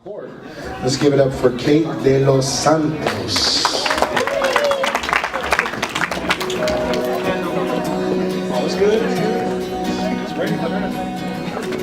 Court. Let's give it up for Kate de Los Santos. All's good.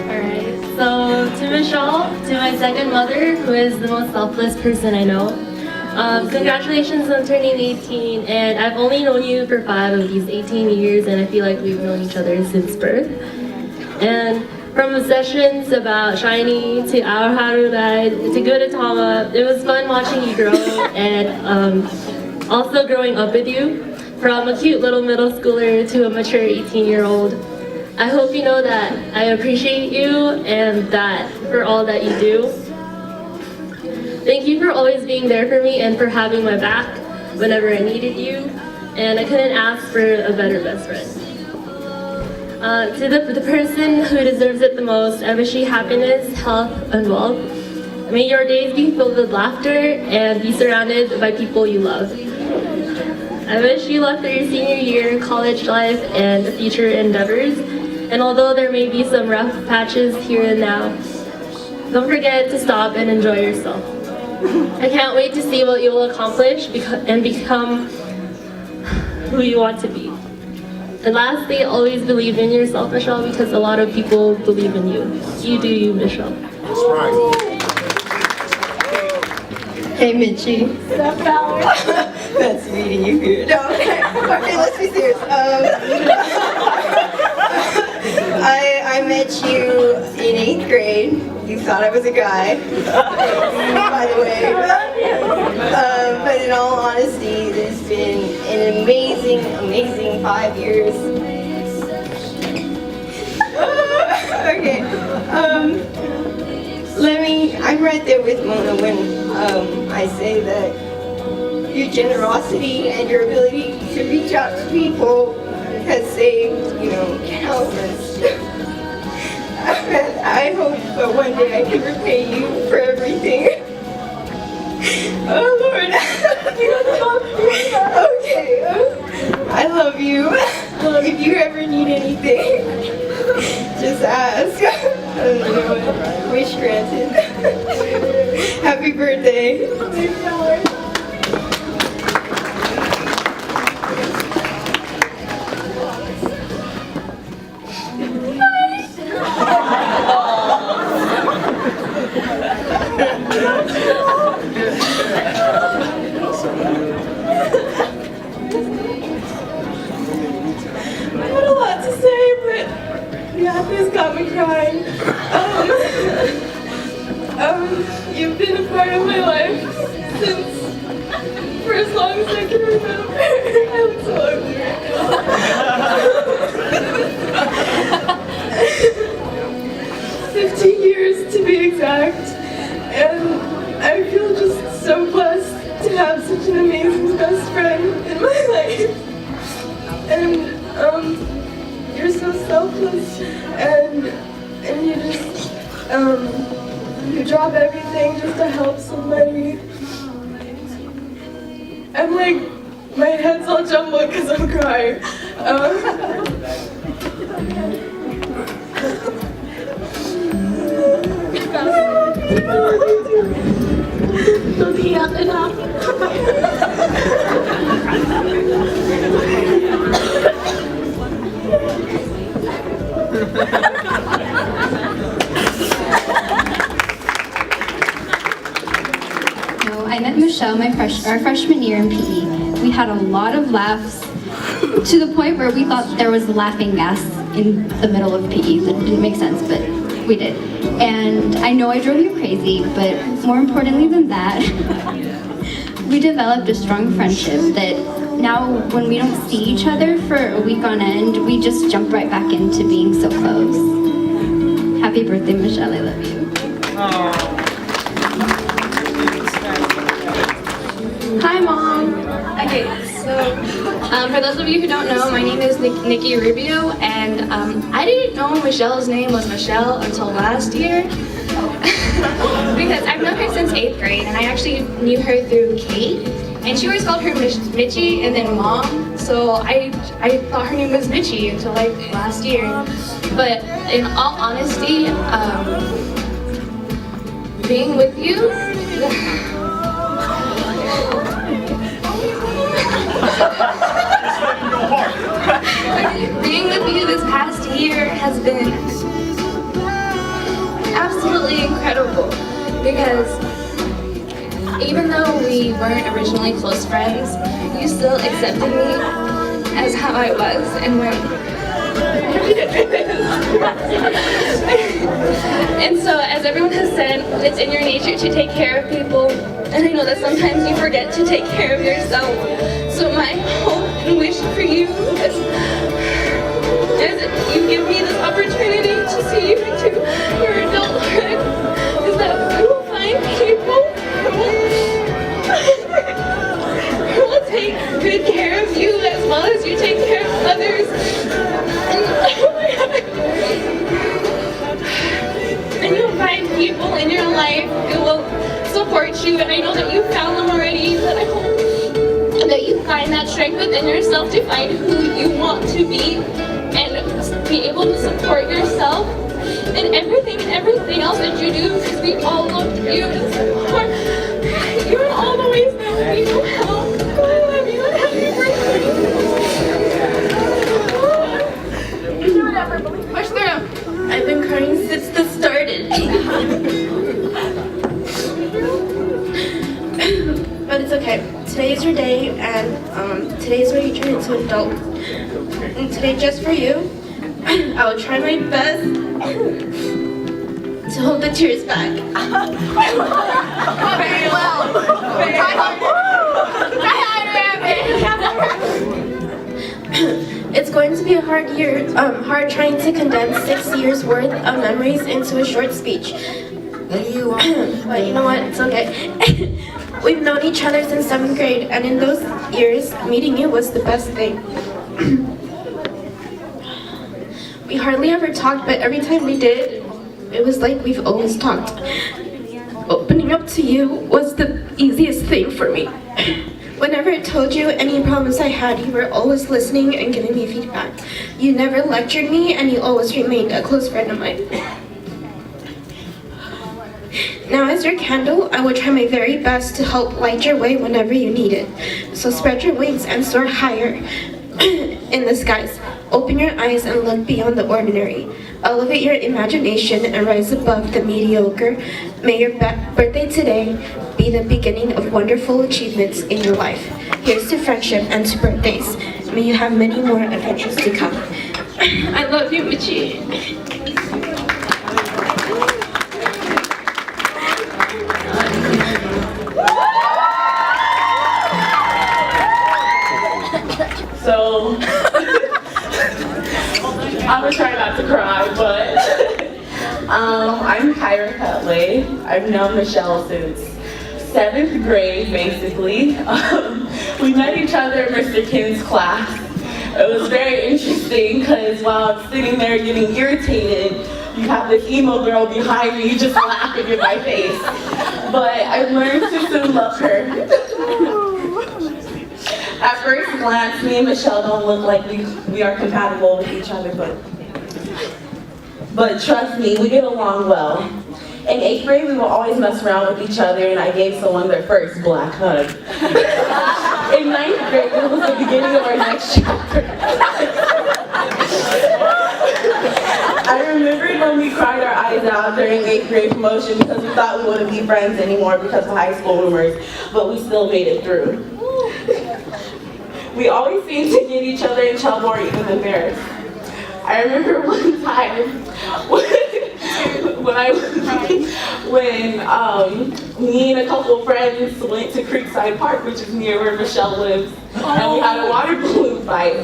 Alright, so to Michelle, to my second mother, who is the most selfless person I know, congratulations on turning 18, and I've only known you for 5 of these 18 years, and I feel like we've known each other since birth. And from sessions about Shiny to Our Haru Ride to Good Atama, it was fun watching you grow and also growing up with you. From a cute little middle schooler to a mature 18-year-old. I hope you know that I appreciate you and that for all that you do. Thank you for always being there for me and for having my back whenever I needed you. And I couldn't ask for a better best friend. To the person who deserves it the most, I wish you happiness, health, and wealth. May your days be filled with laughter and be surrounded by people you love. I wish you luck through your senior year, college life, and future endeavors. And although there may be some rough patches here and now, don't forget to stop and enjoy yourself. I can't wait to see what you will accomplish and become who you want to be. And lastly, always believe in yourself, Michelle, because a lot of people believe in you. You do you, Michelle. That's right. Hey, Mitchie. What's up, Valor? That's reading you here. No, okay, let's be serious. I met you in 8th grade. You thought I was a guy, by the way. But in all honesty, it's been an amazing, amazing 5 years. Okay. I'm right there with Mona when I say that your generosity and your ability to reach out to people has saved, countless. I hope that one day I can repay you for everything. Oh Lord. Okay. I love you. If you ever need anything, just ask. Wish granted. Happy birthday. This got me crying. You've been a part of my life since for as long as I can remember. I'm so ugly right now. 15 years to be exact, and I feel just so blessed to have such an amazing best friend in my life. And you're so selfless, and you just you drop everything just to help somebody. I'm like, my head's all jumbled because I'm crying. I met Michelle our freshman year in PE. We had a lot of laughs to the point where we thought there was laughing gas in the middle of PE. That didn't make sense, but we did. And I know I drove you crazy, but more importantly than that, we developed a strong friendship that now when we don't see each other for a week on end, we just jump right back into being so close. Happy birthday, Michelle, I love you. Aww. Hi, Mom. Okay, so for those of you who don't know, my name is Nikki Rubio, and I didn't know Michelle's name was Michelle until last year because I've known her since 8th grade, and I actually knew her through Kate, and she always called her Mitchie and then Mom, so I thought her name was Mitchie until like last year. But in all honesty, being with you. Being with you this past year has been absolutely incredible because even though we weren't originally close friends, you still accepted me as how I was and and so, as everyone has said, it's in your nature to take care of people, and I know that sometimes you forget to take care of yourself. So my hope and wish for you is you give me this opportunity to see you into your adulthood, is that you will find people who will take good care of you as well as you take care of others. And you'll find people in your life who will support you, and I know that you found them already, but I hope that you find that strength within yourself to find who you want to be and be able to support yourself in everything else that you do, because we all love you and support you in all the ways that we know how. I love you and happy birthday. Push through. I've been crying since this started. But it's okay. Today is your day, and today is where you turn into an adult. And today, just for you, I will try my best to hold the tears back. Very well. Very It's going to be a hard hard trying to condense 6 years worth of memories into a short speech. But you know what? It's okay. We've known each other since 7th grade, and in those years, meeting you was the best thing. We hardly ever talked, but every time we did, it was like we've always talked. Opening up to you was the easiest thing for me. Whenever I told you any problems I had, you were always listening and giving me feedback. You never lectured me, and you always remained a close friend of mine. Now, as your candle, I will try my very best to help light your way whenever you need it. So spread your wings and soar higher in the skies. Open your eyes and look beyond the ordinary. Elevate your imagination and rise above the mediocre. May your birthday today be the beginning of wonderful achievements in your life. Here's to friendship and to birthdays. May you have many more adventures to come. I love you, Michi. So, I'm gonna try not to cry, but I'm Kaira Pettway. I've known Michelle since 7th grade, basically. We met each other in Mr. Kim's class. It was very interesting because while I'm sitting there getting irritated, you have this emo girl behind me just laughing in my face. But I learned to soon love her. At first glance, me and Michelle don't look like we are compatible with each other, but trust me, we get along well. In 8th grade, we will always mess around with each other, and I gave someone their first black hug. In 9th grade, it was the beginning of our next chapter. I remembered when we cried our eyes out during 8th grade promotion because we thought we wouldn't be friends anymore because of high school rumors, but we still made it through. We always seemed to get each other in trouble or even embarrassed. I remember one time when me and a couple of friends went to Creekside Park, which is near where Michelle lives, and we had a water balloon fight.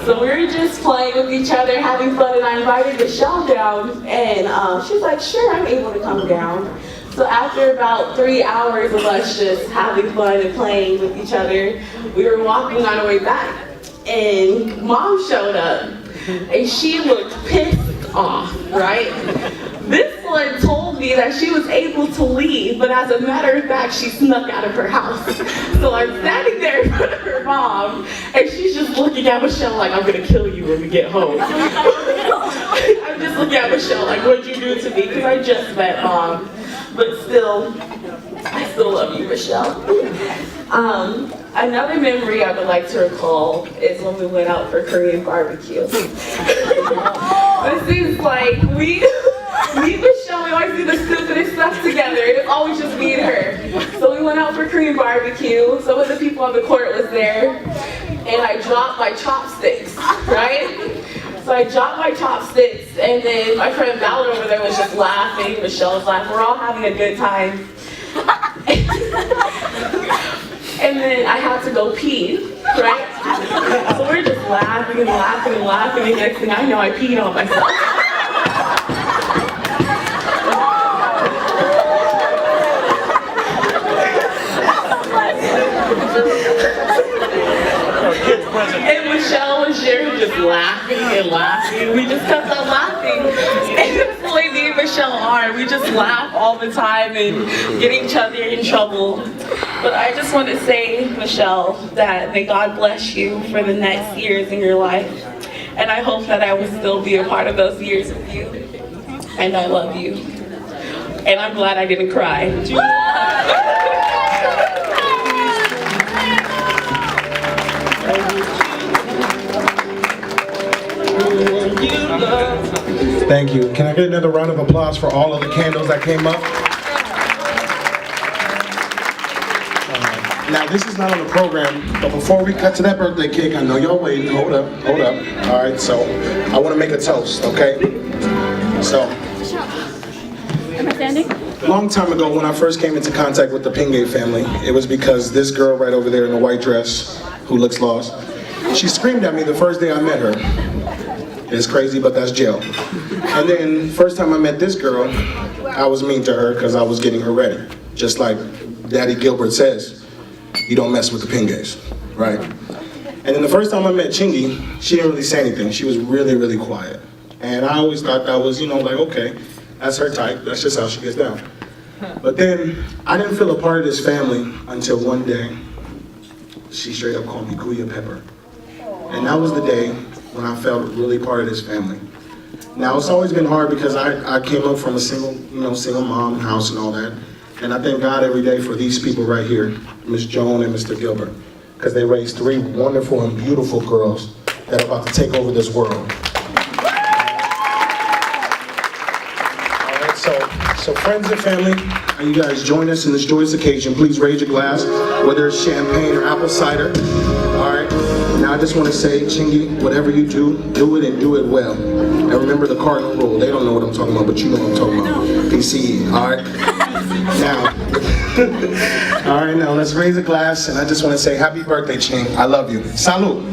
So we were just playing with each other, having fun, and I invited Michelle down, and she was like, sure, I'm able to come down. So after about 3 hours of us just having fun and playing with each other, we were walking on our way back, and Mom showed up, and she looked pissed off, right? This one told me that she was able to leave, but as a matter of fact, she snuck out of her house. So I'm standing there in front of her mom, and she's just looking at Michelle like, I'm gonna kill you when we get home. I'm just looking at Michelle like, what'd you do to me? Because I just met Mom. but still, I still love you, Michelle. Another memory I would like to recall is when we went out for Korean barbecue. This is like, me and Michelle, we always do the stupidest stuff together. It's always just me and her. So we went out for Korean barbecue. Some of the people on the court was there. And I dropped my chopsticks, right? So I dropped my chopsticks, and then my friend Valor over there was just laughing. Michelle was laughing. We're all having a good time. And then I had to go pee, right? So we're just laughing and laughing and laughing, and next thing I know, I peed on myself. And Michelle was there just laughing and laughing. We just kept on laughing. And that's the way me and Michelle are. We just laugh all the time and get each other in trouble. But I just want to say, Michelle, that may God bless you for the next years in your life. And I hope that I will still be a part of those years with you. And I love you. And I'm glad I didn't cry. Thank you. Can I get another round of applause for all of the candles that came up? Now, this is not on the program, but before we cut to that birthday cake, I know y'all waiting. Hold up. All right, so I want to make a toast, okay? So, Am I standing? a long time ago when I first came into contact with the Pingay family, it was because this girl right over there in the white dress, who looks lost, she screamed at me the first day I met her. It's crazy, but that's jail. And then, first time I met this girl, I was mean to her because I was getting her ready. Just like Daddy Gilbert says, you don't mess with the Pingays, right? And then the first time I met Chingy, she didn't really say anything. She was really, really quiet. And I always thought that was, like, okay, that's her type. That's just how she gets down. But then, I didn't feel a part of this family until one day, she straight up called me Kuya Pepper. And that was the day when I felt really part of this family. Now, it's always been hard because I came up from a single mom house and all that. And I thank God every day for these people right here, Miss Joan and Mr. Gilbert, because they raised 3 wonderful and beautiful girls that are about to take over this world. All right, so friends and family, you guys join us in this joyous occasion. Please raise your glass, whether it's champagne or apple cider. All right, now I just want to say, Chingy, whatever you do it and do it well. And remember the cardinal rule. They don't know what I'm talking about, but you know what I'm talking about. PCE, all right? All right, now let's raise a glass, and I just want to say happy birthday, Ching. I love you. Salud.